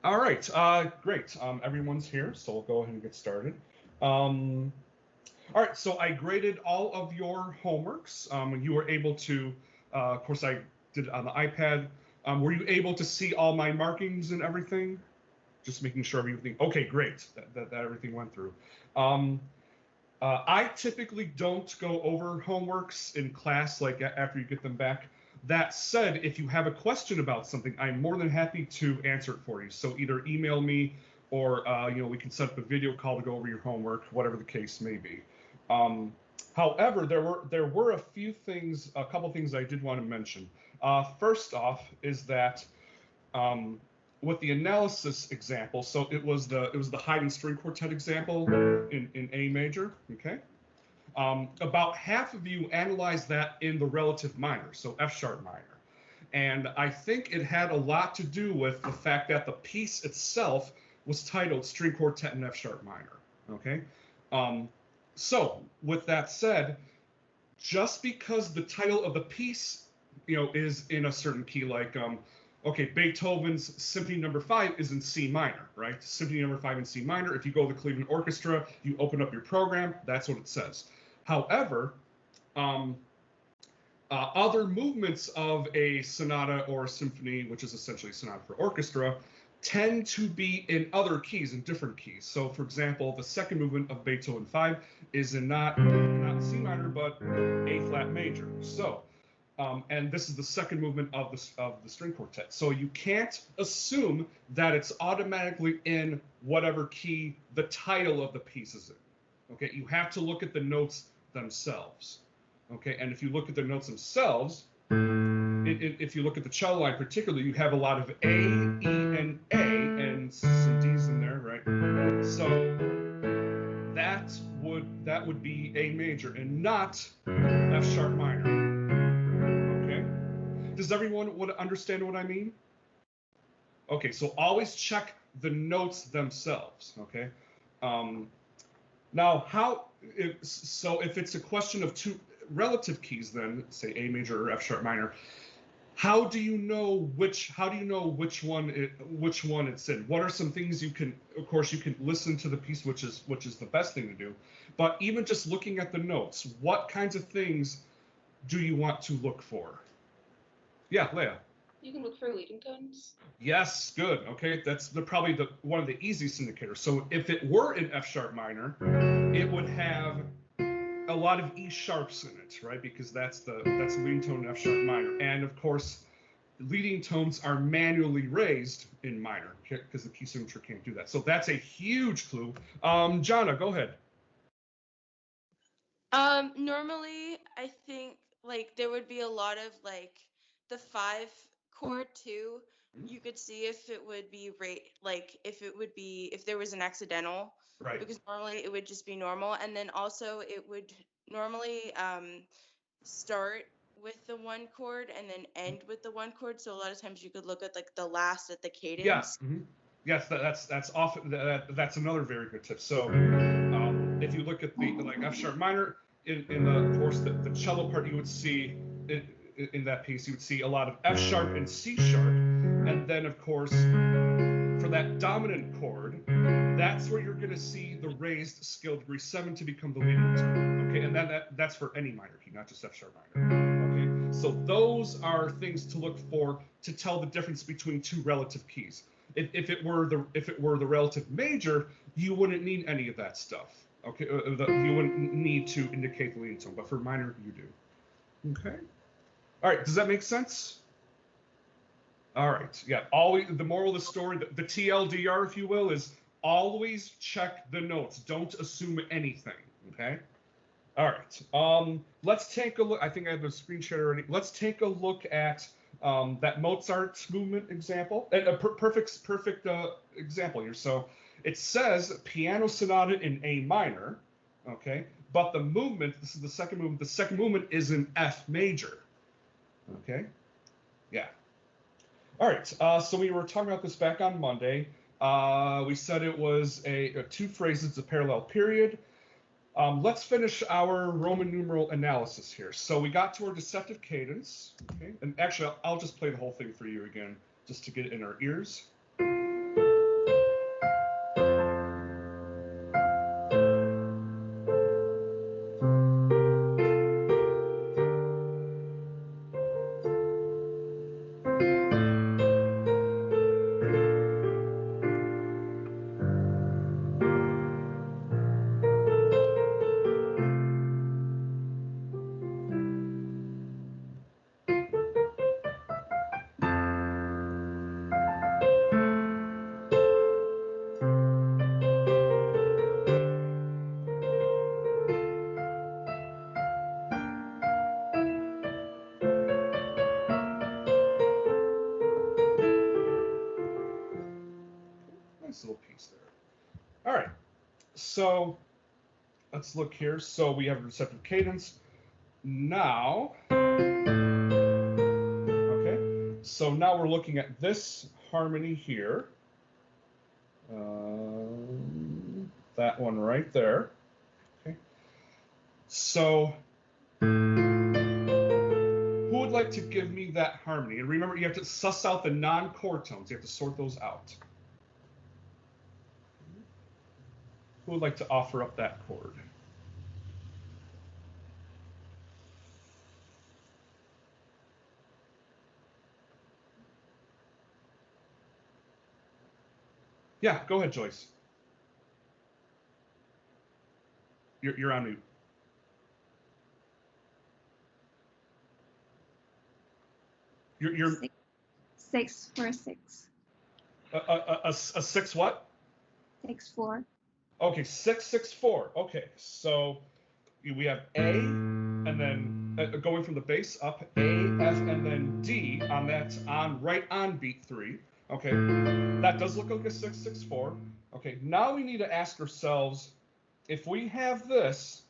All right, great. Everyone's here, so we'll go ahead and get started. Um, all right, so I graded all of your homeworks. You were able to, of course, I did it on the iPad. Were you able to see all my markings and everything? Just making sure everything. Okay, great. That everything went through. Um, I typically don't go over homeworks in class like after you get them back. That said, if you have a question about something, I'm more than happy to answer it for you. So either email me or we can set up a video call to go over your homework, whatever the case may be. Um, However, there were a couple things I did want to mention. First off is that um, with the analysis example, so it was the Haydn string quartet example in A major. Okay. About half of you analyzed that in the relative minor, so F sharp minor. And I think it had a lot to do with the fact that the piece itself was titled String Quartet in F sharp minor. Okay. Um, so with that said, just because the title of the piece, is in a certain key, like okay, Beethoven's Symphony Number 5 is in C minor, right? Symphony Number 5 in C minor. If you go to the Cleveland Orchestra, you open up your program, that's what it says. However, um, other movements of a sonata or a symphony, which is essentially a sonata for orchestra, tend to be in other keys, in different keys. So, for example, the second movement of Beethoven 5 is in not C minor, but A flat major. So, and this is the second movement of the string quartet. So you can't assume that it's automatically in whatever key the title of the piece is in. Okay, you have to look at the notes themselves. Okay, and if you look at the notes themselves, if you look at the cello line particularly, you have a lot of A, E, and A, and some D's in there, right? So that would be A major and not F sharp minor. Okay, does everyone understand what I mean? Okay, so always check the notes themselves. Okay. Um, Now, if it's a question of two relative keys, then say A major or F sharp minor, which one it's in? What are some things you can? Of course, you can listen to the piece, which is the best thing to do. But even just looking at the notes, what kinds of things do you want to look for? Yeah, Leah. You can look for leading tones. Yes, good. Okay, that's probably one of the easiest indicators. So if it were in F sharp minor, it would have a lot of E sharps in it, right? Because that's leading tone in F sharp minor, and of course, leading tones are manually raised in minor because the key signature can't do that. So that's a huge clue. Jana, go ahead. Normally I think like there would be a lot of like the 5 chord too. You could see if it would be if there was an accidental. Right. Because normally it would just be normal, and then also it would normally start with the 1 chord and then end with the 1 chord. So a lot of times you could look at like the last at the cadence. Yeah. Mm-hmm. Yes, that's often that's another very good tip. So if you look at the like F sharp minor in the of course the cello part, you would see in that piece you would see a lot of F sharp and C sharp, and then of course for that dominant chord, that's where you're going to see the raised scale degree 7 to become the leading tone. Okay, and that's for any minor key, not just F sharp minor. Okay, so those are things to look for to tell the difference between two relative keys. If it were the relative major, you wouldn't need any of that stuff. Okay, you wouldn't need to indicate the leading tone, but for minor, you do. Okay. All right. Does that make sense? All right. Yeah. Always the moral of the story, the TLDR, if you will, is always check the notes. Don't assume anything. Okay. All right. Let's take a look. I think I have a screen share already. Let's take a look at that Mozart movement example. A perfect example here. So it says piano sonata in A minor. Okay. But the movement. This is the second movement. The second movement is in F major. Okay. Yeah. All right. So we were talking about this back on Monday. We said it was a two phrases, a parallel period. Let's finish our Roman numeral analysis here. So we got to our deceptive cadence. Okay, and actually, I'll just play the whole thing for you again, just to get it in our ears. Nice little piece there. All right, so let's look here. So we have a receptive cadence. Now, okay, so now we're looking at this harmony here. That one right there. Okay. So, who would like to give me that harmony? And remember, you have to suss out the non-chord tones. You have to sort those out. Who would like to offer up that chord? Yeah, go ahead, Joyce. You're on mute. You're 646. a 6 what? 64. Okay, 664. Okay, so we have A, and then going from the bass up, A, F, and then D on that right on beat 3. Okay, that does look like a 664. Okay, now we need to ask ourselves, if we have this,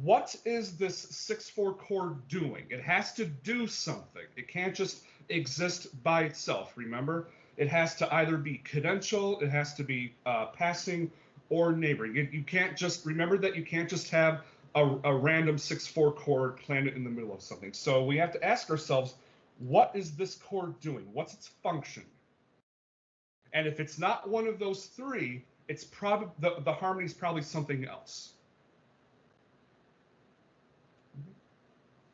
what is this 6/4 chord doing? It has to do something. It can't just exist by itself. Remember, it has to either be cadential, it has to be passing, or neighboring. You can't just remember that you can't just have a random 6/4 chord planted in the middle of something. So we have to ask ourselves, what is this chord doing? What's its function? And if it's not one of those three, it's probably the harmony is probably something else.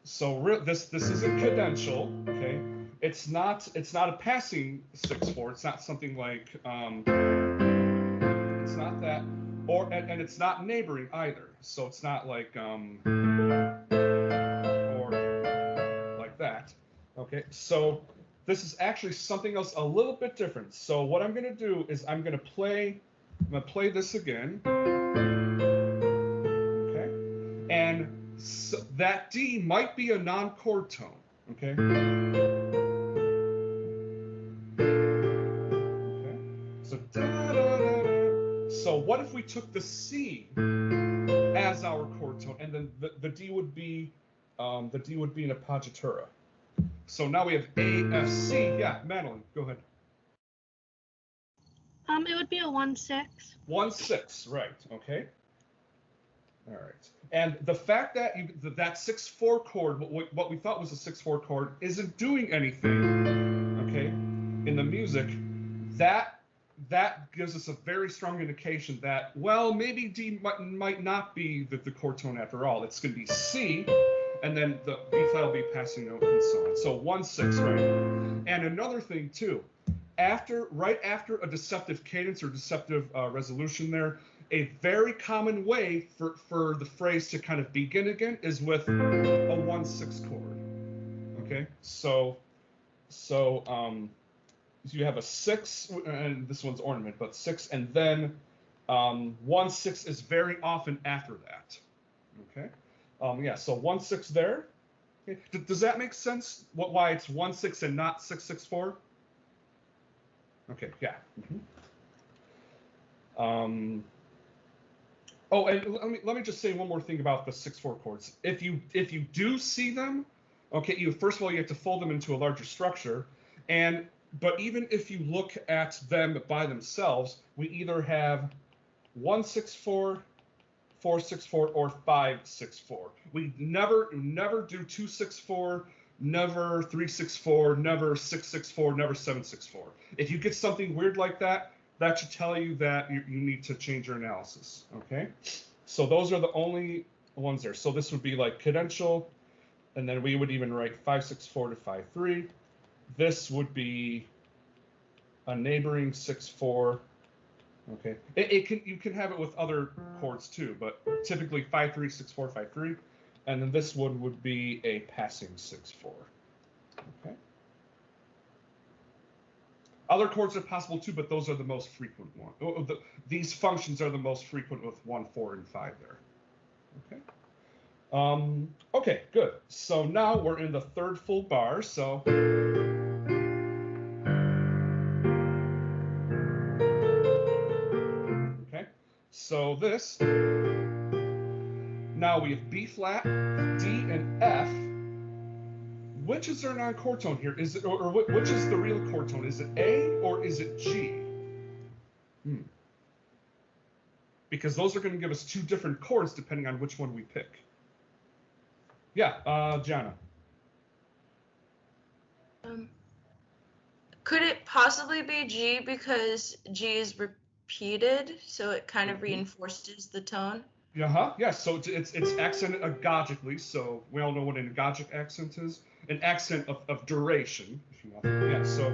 So this isn't cadential, okay? It's not a passing 6/4. It's not something like it's not that, and it's not neighboring either. So it's not like or like that. Okay, so this is actually something else a little bit different. So what I'm going to do is I'm going to play this again. Okay, and so that D might be a non-chord tone. Okay. Okay. So da da da da. So what if we took the C as our chord tone, and then the D would be an appoggiatura. So now we have A, F, C. Yeah, Madeline, go ahead. It would be a 1/6. 1/6, right? Okay. All right. And the fact that that 6/4 chord, what we thought was a 6/4 chord, isn't doing anything, okay, in the music, that gives us a very strong indication that, well, maybe D might not be the chord tone after all. It's going to be C, and then the B flat will be passing note and so on. So 1/6, right? And another thing too, right after a deceptive cadence or deceptive resolution there, a very common way for the phrase to kind of begin again is with a 1/6 chord. Okay, so you have a 6, and this one's ornament, but 6, and then 1/6 is very often after that. Okay, yeah, so 1/6 there. Okay. Does that make sense? Why it's 1/6 and not 6/64? Okay, yeah. Mm-hmm. Oh, and let me just say one more thing about the 6/4 chords. If you do see them, okay, first of all you have to fold them into a larger structure, but even if you look at them by themselves, we either have 1/64, 4/64, or 5/64. We never do 2/64, never 3/64, never 6/64, never 7/64. If you get something weird like that, that should tell you that you need to change your analysis. Okay, so those are the only ones there. So this would be like cadential, and then we would even write 5/64 to 5/3. This would be a neighboring 6/4. Okay, you can have it with other chords too, but typically 5/3, 6/4, 5/3, and then this one would be a passing 6/4. Okay. Other chords are possible too, but those are the most frequent ones. These functions are the most frequent with 1, 4, and 5 there. Okay. Okay, good. So now we're in the third full bar. So So this, now we have B flat, D, and F. Which is our non-chord tone here? Is it, or which is the real chord tone? Is it A or is it G? Because those are going to give us two different chords depending on which one we pick. Yeah, Jana. Could it possibly be G because G is repeated, so it kind of reinforces the tone? Yeah, so it's accented agogically, so we all know what an agogic accent is. An accent of duration, if you want. Yeah, so,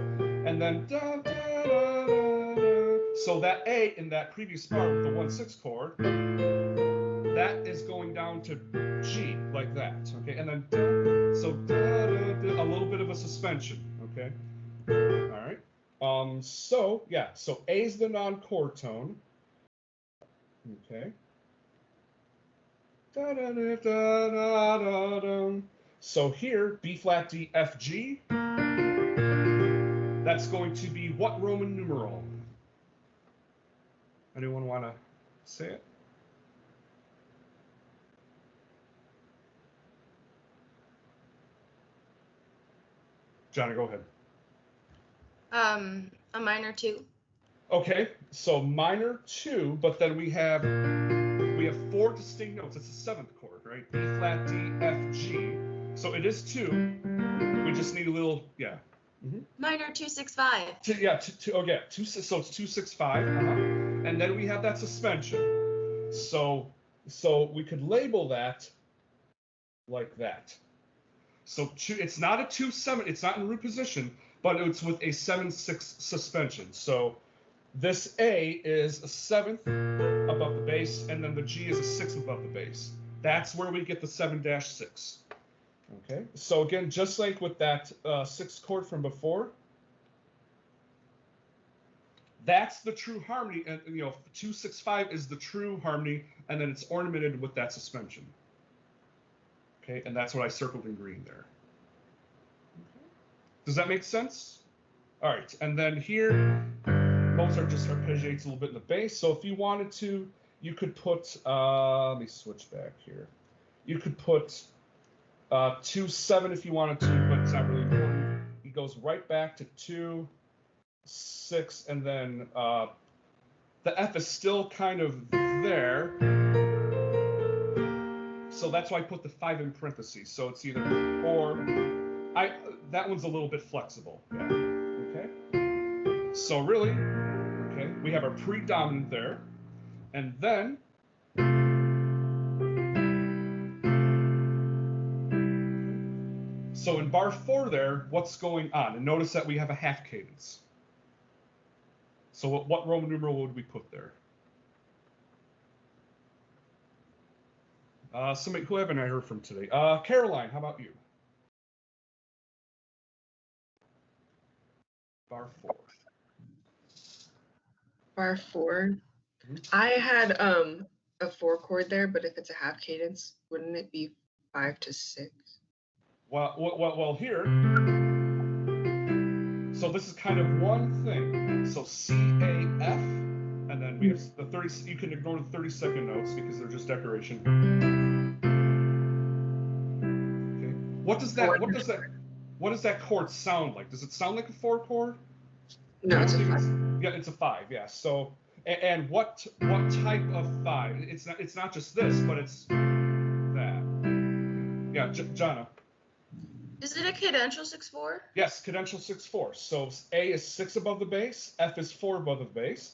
and then da, da, da, da, da. So that A in that previous part with the 1/6 chord, that is going down to G, like that, okay? And then da, so da, da, da, a little bit of a suspension, okay? All right. So A is the non-chord tone, okay? Da, da, da, da, da, da, da. So here, B flat D F G, that's going to be what Roman numeral? Anyone want to say it? Johnny, go ahead. A minor 2. Okay, so minor 2, but then we have 4 distinct notes. It's the 7th chord, right? B flat D F G. So it is 2. We just need a little, yeah. Minor 265. Okay, so it's 265, and then we have that suspension. So we could label that like that. So it's not a 2/7, it's not in root position, but it's with a 7/6 suspension. So this A is a 7th above the bass, and then the G is a 6th above the bass. That's where we get the 7-6. Okay, so again, just like with that 6th chord from before, that's the true harmony, and 265 is the true harmony, and then it's ornamented with that suspension. Okay, and that's what I circled in green there. Okay. Does that make sense? All right, and then here, Mozart just arpeggiates a little bit in the bass. So if you wanted to, you could put, let me switch back here. You could put 2/7 if you wanted to, but it's not really important. He goes right back to 2/6, and then the F is still kind of there. So that's why I put the 5 in parentheses. So it's either or. That one's a little bit flexible. Yeah. Okay. So really, okay, we have our predominant there, and then so in bar 4 there, what's going on? And notice that we have a half cadence. So what Roman numeral would we put there? Somebody who haven't I heard from today? Caroline, how about you? Bar 4. Bar 4. I had a 4 chord there, but if it's a half cadence, wouldn't it be 5-6? Well, here. So this is kind of one thing. So C, A, F, and then we have the 30. You can ignore the 32nd notes because they're just decoration. Okay. What does that chord sound like? Does it sound like a 4 chord? No, it's a 5. It's a 5. Yeah. So and what type of 5? It's not just this, but it's that. Yeah, Jana. Is it a cadential 6/4? Yes, cadential 6/4. So A is 6 above the bass, F is 4 above the bass.